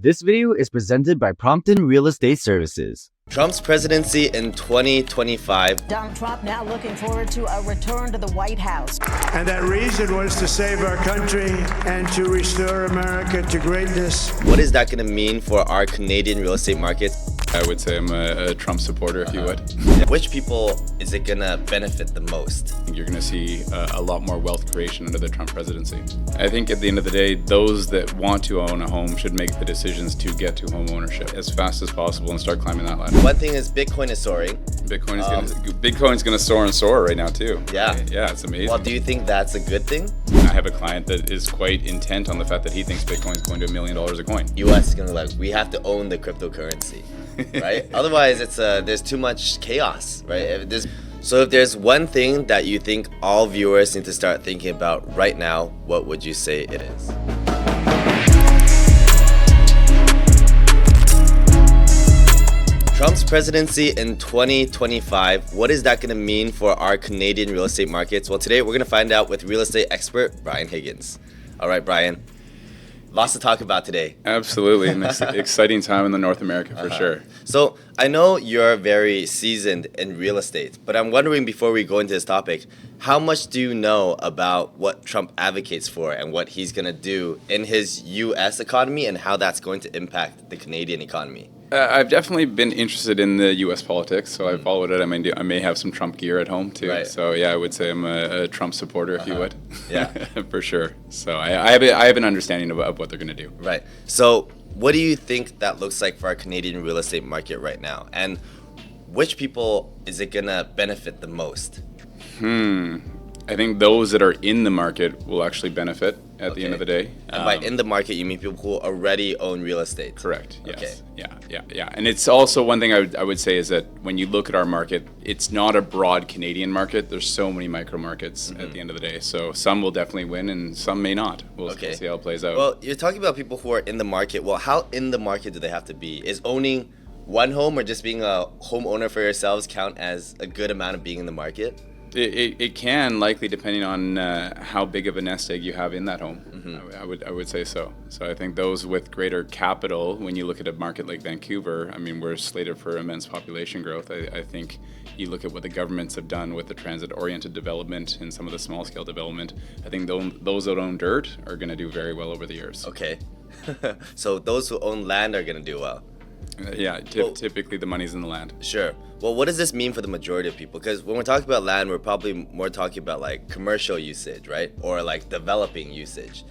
This video is presented by Prompton Real Estate Services. Trump's presidency in 2025. Donald Trump now looking forward to a return to the White House. And that reason was to save our country and to restore America to greatness. What is that going to mean for our Canadian real estate market? I would say I'm a Trump supporter, if you would. Which people is it going to benefit the most? I think you're going to see a lot more wealth creation under the Trump presidency. I think at the end of the day, those that want to own a home should make the decisions to get to home ownership as fast as possible and start climbing that ladder. One thing is Bitcoin is soaring. Bitcoin's going to soar and soar right now too. Yeah. Yeah, it's amazing. Well, do you think that's a good thing? I have a client that is quite intent on the fact that he thinks Bitcoin is going to $1 million a coin. US is going to be like, we have to own the cryptocurrency, right? Otherwise, there's too much chaos, right? So if there's one thing that you think all viewers need to start thinking about right now, what would you say it is? Trump's presidency in 2025, what is that going to mean for our Canadian real estate markets? Well, today we're going to find out with real estate expert Brian Higgins. All right, Brian, lots to talk about today. Absolutely, an exciting time in the North America for sure. So I know you're very seasoned in real estate, but I'm wondering before we go into this topic, how much do you know about what Trump advocates for and what he's going to do in his U.S. economy and how that's going to impact the Canadian economy? I've definitely been interested in the U.S. politics, so I followed it. I may have some Trump gear at home too. Right. So yeah, I would say I'm a Trump supporter, if you would. Yeah, for sure. So I have an understanding of what they're going to do. Right. So what do you think that looks like for our Canadian real estate market right now, and which people is it going to benefit the most? I think those that are in the market will actually benefit at the end of the day. And by in the market, you mean people who already own real estate? Correct. Yes. Okay. Yeah. And it's also one thing I would say is that when you look at our market, it's not a broad Canadian market. There's so many micro markets at the end of the day. So some will definitely win and some may not. We'll see how it plays out. Well, you're talking about people who are in the market. Well, how in the market do they have to be? Is owning one home or just being a homeowner for yourselves count as a good amount of being in the market? It can, likely depending on how big of a nest egg you have in that home. I would say so. So I think those with greater capital, when you look at a market like Vancouver, I mean, we're slated for immense population growth. I think you look at what the governments have done with the transit-oriented development and some of the small-scale development, I think those that own dirt are going to do very well over the years. Okay. So those who own land are going to do well. Typically the money's in the land. Sure. Well, what does this mean for the majority of people? Because when we're talking about land, we're probably more talking about like commercial usage, right? Or like developing usage.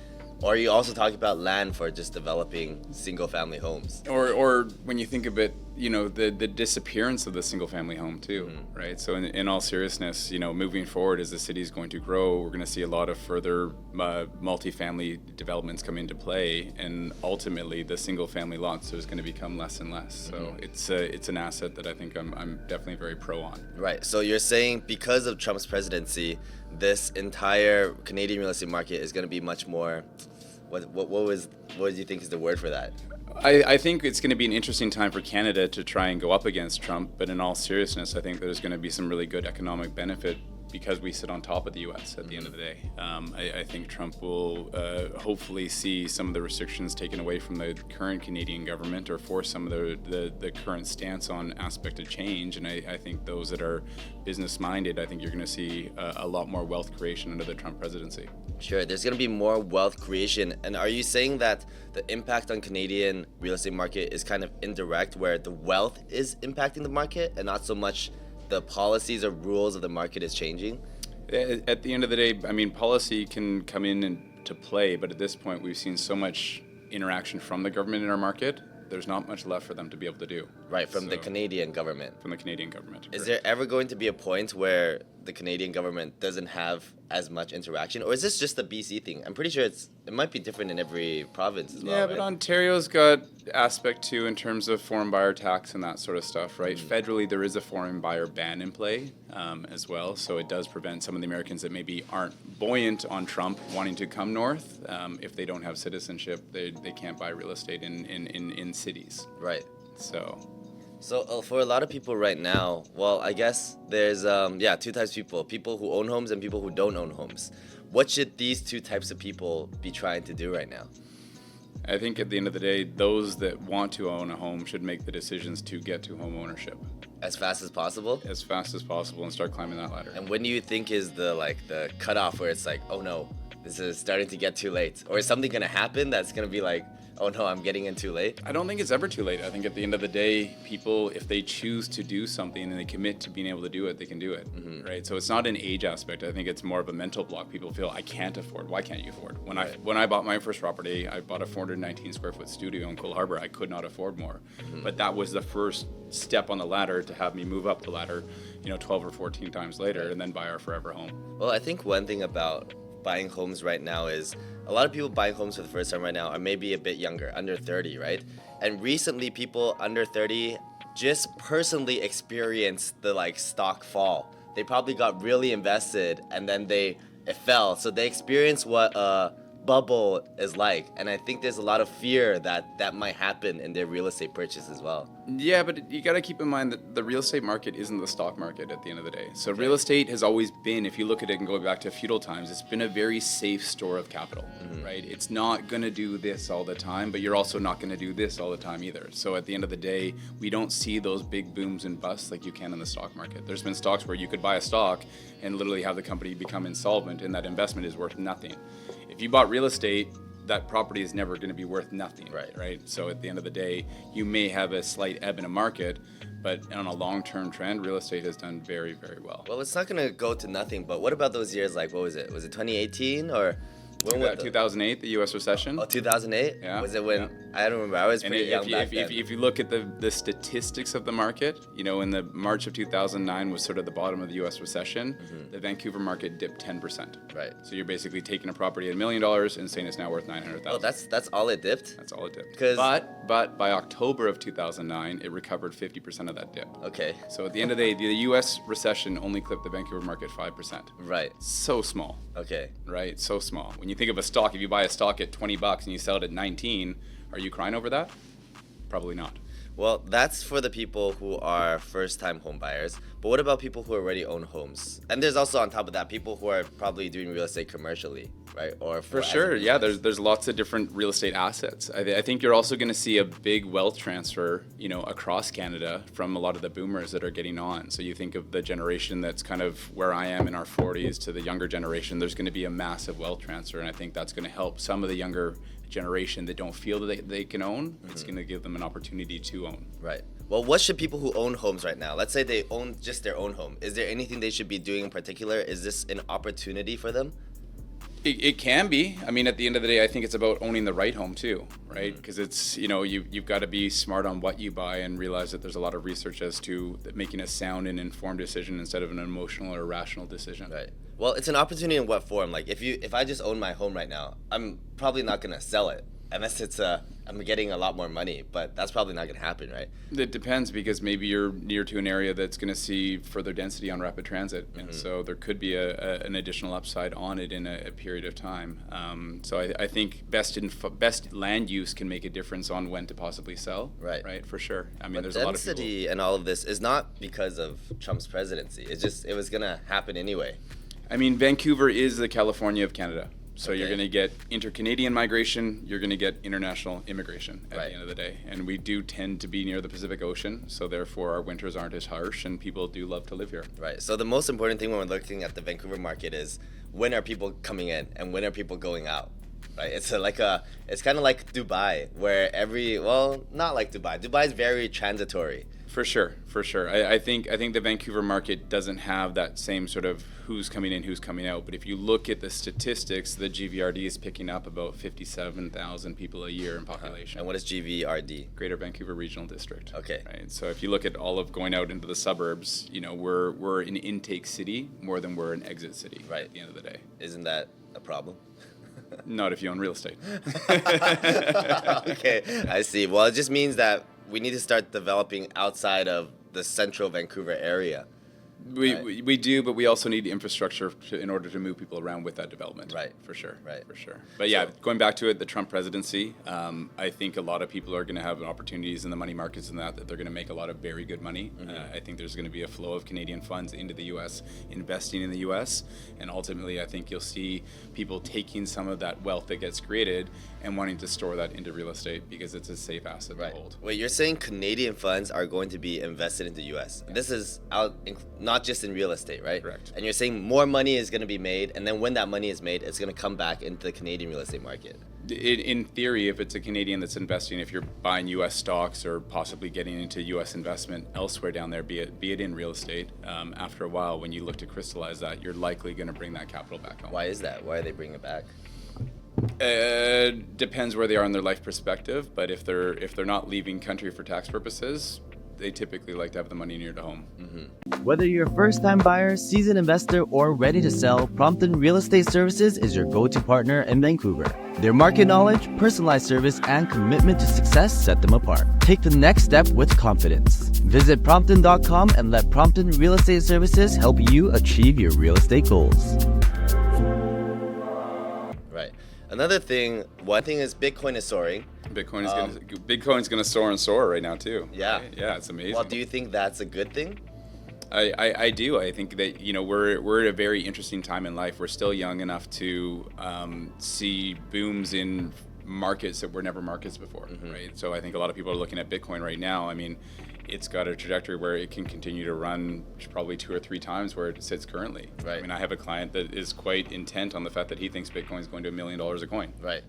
Or are you also talking about land for just developing single-family homes? Or when you think of it, the disappearance of the single-family home too, right? So in all seriousness, moving forward as the city is going to grow, we're going to see a lot of further multifamily developments come into play, and ultimately the single-family lots is going to become less and less. So it's an asset that I think I'm definitely very pro on. Right. So you're saying because of Trump's presidency, this entire Canadian real estate market is going to be much more. What do you think is the word for that? I think it's going to be an interesting time for Canada to try and go up against Trump, but in all seriousness, I think there's going to be some really good economic benefit because we sit on top of the U.S. at the end of the day. I think Trump will hopefully see some of the restrictions taken away from the current Canadian government or force some of the current stance on aspect of change. And I think those that are business-minded, I think you're going to see a lot more wealth creation under the Trump presidency. Sure, there's going to be more wealth creation. And are you saying that the impact on Canadian real estate market is kind of indirect, where the wealth is impacting the market and not so much the policies or rules of the market is changing? At the end of the day, I mean, policy can come into play, but at this point, we've seen so much interaction from the government in our market. There's not much left for them to be able to do. Right, from the Canadian government. From the Canadian government. Is there ever going to be a point where the Canadian government doesn't have as much interaction, or is this just a BC thing? I'm pretty sure it might be different in every province as well. Yeah, but Ontario's got aspect too in terms of foreign buyer tax and that sort of stuff, right? Federally, there is a foreign buyer ban in play as well, so it does prevent some of the Americans that maybe aren't buoyant on Trump wanting to come north. If they don't have citizenship, they can't buy real estate in cities. Right. So for a lot of people right now, well, I guess there's two types of people who own homes and people who don't own homes. What should these two types of people be trying to do right now? I think at the end of the day, those that want to own a home should make the decisions to get to home ownership As fast as possible? as fast as possible and start climbing that ladder. And when do you think is the cutoff where it's like, oh no, this is starting to get too late? Or is something gonna happen that's gonna be like, oh no, I'm getting in too late? I don't think it's ever too late. I think at the end of the day, people, if they choose to do something and they commit to being able to do it, they can do it, right? So it's not an age aspect. I think it's more of a mental block. People feel, I can't afford. Why can't you afford? When I bought my first property, I bought a 419 square foot studio in Coal Harbour. I could not afford more. But that was the first step on the ladder to have me move up the ladder, 12 or 14 times later, and then buy our forever home. Well, I think one thing about buying homes right now is a lot of people buying homes for the first time right now are maybe a bit younger, under 30, right? And recently people under 30 just personally experienced the stock fall. They probably got really invested and then it fell. So they experienced what a bubble is like. And I think there's a lot of fear that might happen in their real estate purchase as well. Yeah, but you got to keep in mind that the real estate market isn't the stock market at the end of the day. So real estate has always been, if you look at it and go back to feudal times, it's been a very safe store of capital, right? It's not going to do this all the time, but you're also not going to do this all the time either. So at the end of the day, we don't see those big booms and busts like you can in the stock market. There's been stocks where you could buy a stock and literally have the company become insolvent and that investment is worth nothing. If you bought real estate, that property is never going to be worth nothing, right? So at the end of the day, you may have a slight ebb in a market, but on a long-term trend, real estate has done very, very well. Well, it's not going to go to nothing, but what about those years what was it? Was it 2018 or... When was 2008, the U.S. recession. Oh, 2008? Yeah. Was it when... I don't remember. I was pretty young back then. If you look at the statistics of the market, in the March of 2009 was sort of the bottom of the U.S. recession. The Vancouver market dipped 10%. Right. So you're basically taking a property at $1 million and saying it's now worth $900,000. Oh, that's all it dipped? That's all it dipped. 'Cause- But by October of 2009, it recovered 50% of that dip. Okay. So at the end of the day, the U.S. recession only clipped the Vancouver market 5%. Right. So small. Okay. Right? So small. When you think of a stock, if you buy a stock at $20 and you sell it at 19, are you crying over that? Probably not. Well, that's for the people who are first-time home buyers. But what about people who already own homes? And there's also, on top of that, people who are probably doing real estate commercially, right? Or For sure, yeah. There's lots of different real estate assets. I think you're also going to see a big wealth transfer, across Canada from a lot of the boomers that are getting on. So you think of the generation that's kind of where I am in our 40s to the younger generation. There's going to be a massive wealth transfer, and I think that's going to help some of the younger generation that don't feel that they can own. It's going to give them an opportunity to own. Right. Well, what should people who own homes right now, let's say they own just their own home, is there anything they should be doing in particular? Is this an opportunity for them? It can be. I mean, at the end of the day, I think it's about owning the right home too, right? Because it's, you've got to be smart on what you buy and realize that there's a lot of research as to making a sound and informed decision instead of an emotional or rational decision. Right. Well, it's an opportunity in what form? Like if I just own my home right now, I'm probably not going to sell it unless I'm getting a lot more money, but that's probably not going to happen, right? It depends, because maybe you're near to an area that's going to see further density on rapid transit, and so there could be an additional upside on it in a period of time. So I think best land use can make a difference on when to possibly sell. Right, for sure. I mean, But there's a lot of people. density and all of this is not because of Trump's presidency. It was going to happen anyway. I mean, Vancouver is the California of Canada. So Okay. you're going to get inter-Canadian migration, you're going to get international immigration at Right. the end of the day. And we do tend to be near the Pacific Ocean, so therefore our winters aren't as harsh and people do love to live here. Right. So the most important thing when we're looking at the Vancouver market is when are people coming in and when are people going out? Right. It's kind of like Dubai, where not like Dubai. Dubai is very transitory. For sure. I think the Vancouver market doesn't have that same sort of who's coming in, who's coming out. But if you look at the statistics, the GVRD is picking up about 57,000 people a year in population. And what is GVRD? Greater Vancouver Regional District. Okay. Right. So if you look at all of going out into the suburbs, we're an intake city more than we're an exit city. Right. At the end of the day. Isn't that a problem? Not if you own real estate. Okay, I see. Well, it just means that we need to start developing outside of the central Vancouver area. We do, but we also need infrastructure in order to move people around with that development. Right. For sure. Right. For sure. But yeah, going back to it, the Trump presidency, I think a lot of people are going to have opportunities in the money markets and that they're going to make a lot of very good money. I think there's going to be a flow of Canadian funds into the U.S., investing in the U.S., and ultimately I think you'll see people taking some of that wealth that gets created and wanting to store that into real estate because it's a safe asset to hold. Wait, you're saying Canadian funds are going to be invested into the U.S. This is not just in real estate, right? Correct. And you're saying more money is going to be made, and then when that money is made, it's going to come back into the Canadian real estate market. In theory, if it's a Canadian that's investing, if you're buying U.S. stocks or possibly getting into U.S. investment elsewhere down there, be it in real estate, after a while, when you look to crystallize that, you're likely going to bring that capital back home. Why is that? Why are they bringing it back? Depends where they are in their life perspective, but if they're not leaving country for tax purposes, they typically like to have the money near to home. Whether you're a first-time buyer, seasoned investor, or ready to sell, Prompton Real Estate Services is your go-to partner in Vancouver. Their market knowledge, personalized service, and commitment to success set them apart. Take the next step with confidence. Visit Prompton.com and let Prompton Real Estate Services help you achieve your real estate goals. Right. Another thing, one thing is Bitcoin is soaring. Bitcoin's gonna soar and soar right now too. Yeah. Right? Yeah, it's amazing. Well, do you think that's a good thing? I do. I think that we're at a very interesting time in life. We're still young enough to see booms in markets that were never markets before, right? So I think a lot of people are looking at Bitcoin right now. I mean, it's got a trajectory where it can continue to run probably 2 or 3 times where it sits currently. Right. I mean, I have a client that is quite intent on the fact that he thinks Bitcoin is going to $1 million a coin. Right.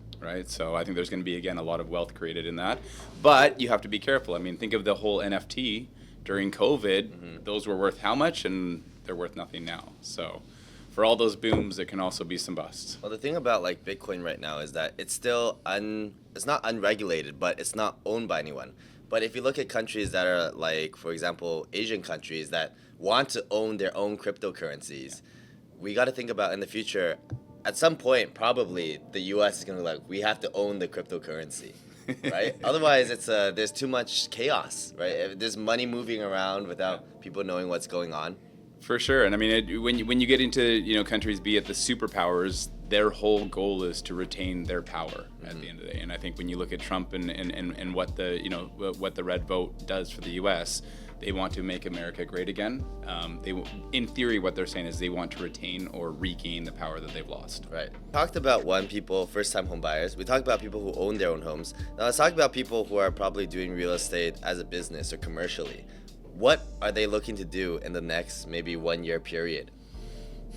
So I think there's going to be, again, a lot of wealth created in that. But you have to be careful. I mean, think of the whole NFT during COVID. Those were worth how much? And they're worth nothing now. So for all those booms, there can also be some busts. Well, the thing about like Bitcoin right now is that it's still it's not unregulated, but it's not owned by anyone. But if you look at countries that are like, for example, Asian countries that want to own their own cryptocurrencies, we got to think about in the future, at some point, probably the U.S. is going to be like, we have to own the cryptocurrency, right? Otherwise, there's too much chaos, right? If there's money moving around without people knowing what's going on. For sure. And I mean, when you get into countries, be it the superpowers, their whole goal is to retain their power at the end of the day. And I think when you look at Trump and what the red vote does for the U.S., they want to make America great again. In theory, what they're saying is they want to retain or regain the power that they've lost. Right. Talked about first-time home buyers. We talked about people who own their own homes. Now let's talk about people who are probably doing real estate as a business or commercially. What are they looking to do in the next maybe 1 year period?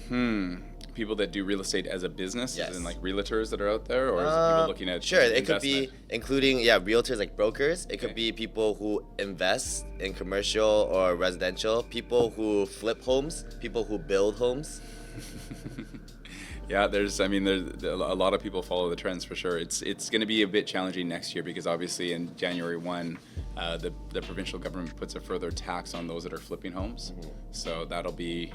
People that do real estate as a business, Yes. as in like realtors that are out there, or is it people looking at Sure, it investment? could be including realtors like brokers. It could be people who invest in commercial or residential, people who flip homes, people who build homes. Yeah, there's a lot of people follow the trends for sure. It's going to be a bit challenging next year because obviously in January 1, the provincial government puts a further tax on those that are flipping homes. So that'll be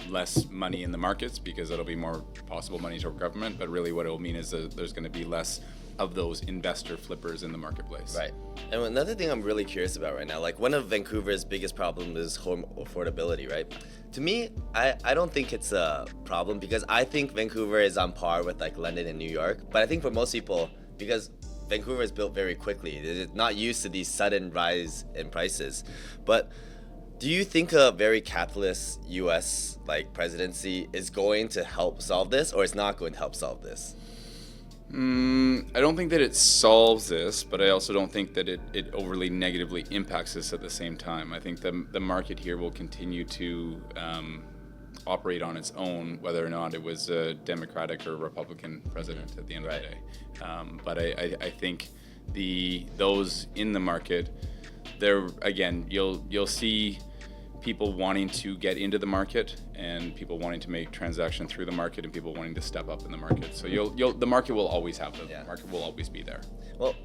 less money in the markets because it'll be more possible money to government. But really what it will mean is that there's going to be less of those investor flippers in the marketplace. Right. And another thing I'm really curious about right now, like one of Vancouver's biggest problems is home affordability, right? To me, I don't think it's a problem because I think Vancouver is on par with like London and New York. But I think for most people, because Vancouver is built very quickly, they're not used to these sudden rise in prices. But do you think a very capitalist U.S. like presidency is going to help solve this, or it's not going to help solve this? I don't think that it solves this, but I also don't think that it overly negatively impacts this at the same time. I think the market here will continue to operate on its own, whether or not it was a Democratic or Republican president at the end of the day. But I think those in the market, you'll see people wanting to get into the market and people wanting to make transaction through the market and people wanting to step up in the market. So the market will always have them. The market will always be there. Well,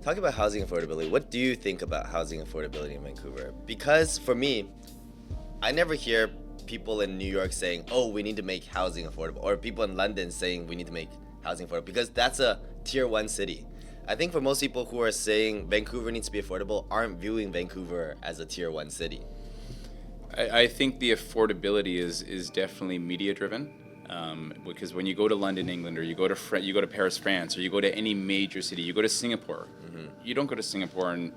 talk about housing affordability. What do you think about housing affordability in Vancouver? Because for me, I never hear people in New York saying, oh, we need to make housing affordable, or people in London saying we need to make housing affordable, because that's a tier 1 city. I think for most people who are saying Vancouver needs to be affordable aren't viewing Vancouver as a tier 1 city. I think the affordability is definitely media driven. Because when you go to London, England, or you go to Paris, France, or you go to any major city, you go to Singapore. You don't go to Singapore and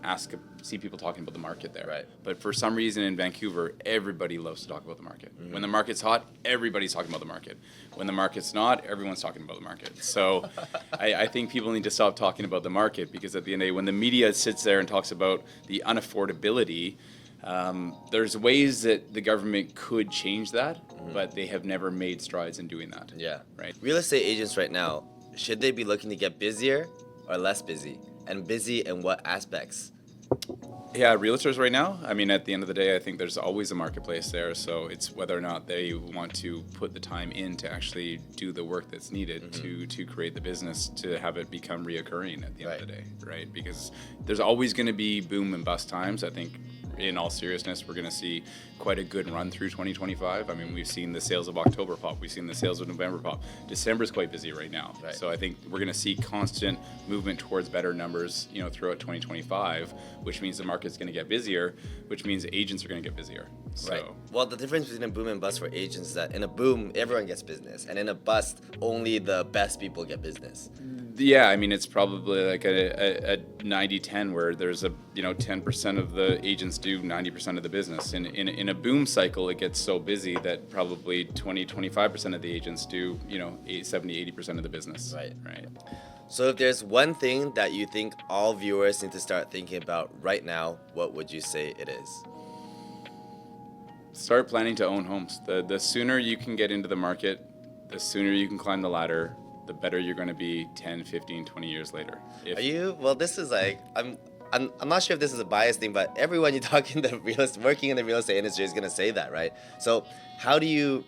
see people talking about the market there. Right. But for some reason in Vancouver, everybody loves to talk about the market. When the market's hot, everybody's talking about the market. When the market's not, everyone's talking about the market. So I think people need to stop talking about the market, because at the end of the day, when the media sits there and talks about the unaffordability, there's ways that the government could change that, but they have never made strides in doing that. Yeah. Right. Real estate agents right now, should they be looking to get busier or less busy? And busy in what aspects? Yeah, realtors right now, I mean, at the end of the day, I think there's always a marketplace there. So it's whether or not they want to put the time in to actually do the work that's needed to create the business, to have it become reoccurring at the end of the day, right? Because there's always going to be boom and bust times. I think in all seriousness, we're going to see quite a good run through 2025. I mean, we've seen the sales of October pop. We've seen the sales of November pop. December's quite busy right now. Right. So I think we're going to see constant movement towards better numbers, throughout 2025, which means the market's going to get busier, which means agents are going to get busier. So. Right. Well, the difference between a boom and bust for agents is that in a boom, everyone gets business. And in a bust, only the best people get business. Yeah, I mean, it's probably like a 90-10 where there's 10% of the agents do 90% of the business. In a boom cycle, it gets so busy that probably 20-25% of the agents do 70-80% of the business. Right. Right. So if there's one thing that you think all viewers need to start thinking about right now, what would you say it is? Start planning to own homes. The sooner you can get into the market, the sooner you can climb the ladder, the better you're going to be 10, 15, 20 years later. Well, this is like, I'm not sure if this is a biased thing, but everyone you talk in the working in the real estate industry is going to say that, right? So how do you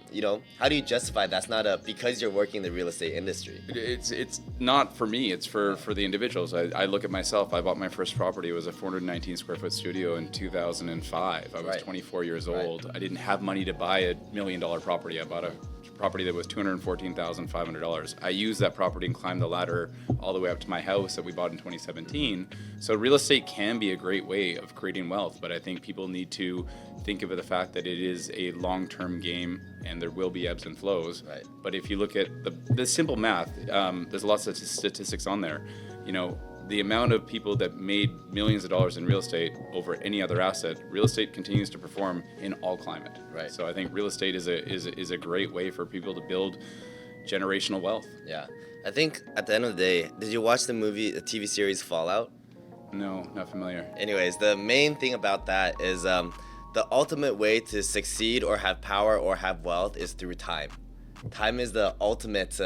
justify that's not because you're working in the real estate industry? It's not for me, it's for the individuals. I look at myself. I bought my first property. It was a 419 square foot studio in 2005. I was 24 years old. I didn't have money to buy $1 million property. I bought a property that was $214,500. I used that property and climbed the ladder all the way up to my house that we bought in 2017. So real estate can be a great way of creating wealth, but I think people need to think of the fact that it is a long-term game and there will be ebbs and flows. Right. But if you look at the simple math, there's lots of statistics on there. The amount of people that made millions of dollars in real estate over any other asset, real estate continues to perform in all climate. Right. So I think real estate is a great way for people to build generational wealth. Yeah. I think at the end of the day, did you watch the TV series Fallout? No, not familiar. Anyways, the main thing about that is the ultimate way to succeed or have power or have wealth is through time. Time is the ultimate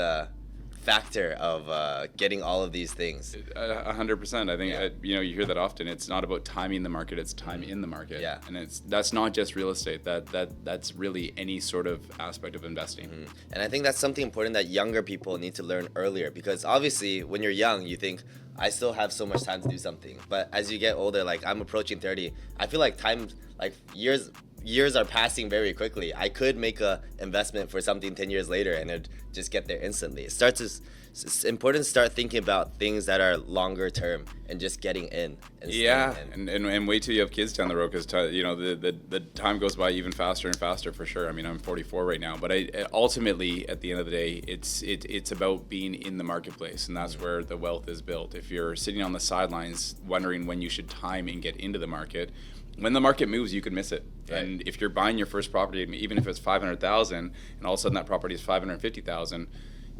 factor of getting all of these things. 100%. I think you hear that often. It's not about timing the market; it's time in the market. Yeah. And that's not just real estate. That's really any sort of aspect of investing. And I think that's something important that younger people need to learn earlier, because obviously when you're young, you think I still have so much time to do something. But as you get older, like I'm approaching 30, I feel like time, like years are passing very quickly. I could make a investment for something 10 years later and it'd just get there instantly. It's important to start thinking about things that are longer term and just getting in. And wait till you have kids down the road, because the time goes by even faster and faster for sure. I mean, I'm 44 right now, but ultimately at the end of the day, it's about being in the marketplace, and that's where the wealth is built. If you're sitting on the sidelines wondering when you should time and get into the market, when the market moves, you could miss it. Right. And if you're buying your first property, even if it's $500,000, and all of a sudden that property is $550,000,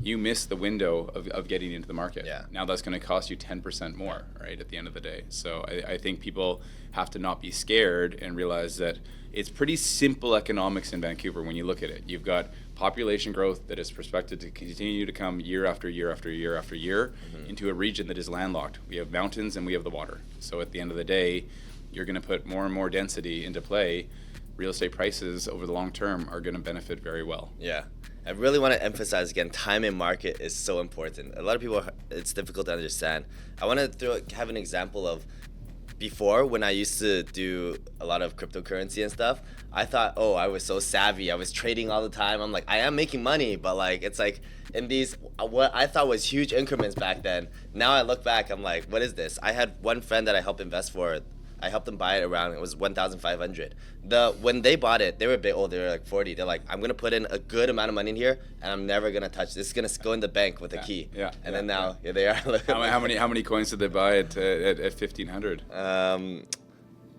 you miss the window of getting into the market. Yeah. Now that's going to cost you 10% more, right, at the end of the day. So I think people have to not be scared and realize that it's pretty simple economics in Vancouver when you look at it. You've got population growth that is expected to continue to come year after year after year after year into a region that is landlocked. We have mountains and we have the water. So at the end of the day, you're going to put more and more density into play. Real estate prices over the long term are going to benefit very well. Yeah. I really want to emphasize again, time in market is so important. A lot of people, it's difficult to understand. I want to have an example of before, when I used to do a lot of cryptocurrency and stuff. I thought, I was so savvy. I was trading all the time. I'm like, I am making money, but like, it's like in these, what I thought was huge increments back then. Now I look back, I'm like, what is this? I had one friend that I helped invest for. I helped them buy it around, it was 1,500. When they bought it, they were a bit older, they were like 40. They're like, I'm gonna put in a good amount of money in here, and I'm never gonna touch this. It's gonna go in the bank with a key. And then now here they are. How many coins did they buy at 1,500?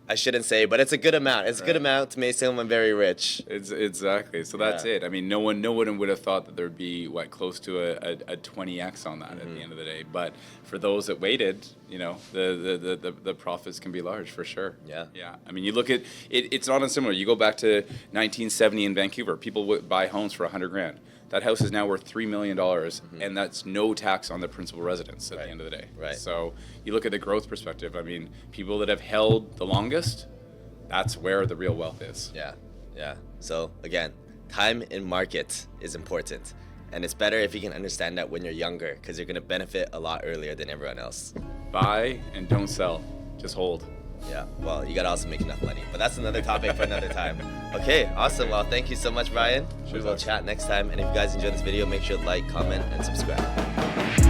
I shouldn't say, but it's a good amount. It's a good amount to make someone very rich. Exactly. So that's it. I mean, no one would have thought that there'd be close to a 20x on that at the end of the day. But for those that waited, you know, the profits can be large for sure. Yeah. Yeah. I mean, you look at it. It's not unsimilar. You go back to 1970 in Vancouver. People would buy homes for $100,000. That house is now worth $3 million, and that's no tax on the principal residence at the end of the day. Right. So you look at the growth perspective. I mean, people that have held the longest, that's where the real wealth is. Yeah. So again, time in market is important, and it's better if you can understand that when you're younger, because you're going to benefit a lot earlier than everyone else. Buy and don't sell. Just hold. Yeah, well, you gotta also make enough money. But that's another topic for another time. Okay, awesome. Well, thank you so much, Brian. We will chat next time. And if you guys enjoyed this video, make sure to like, comment, and subscribe.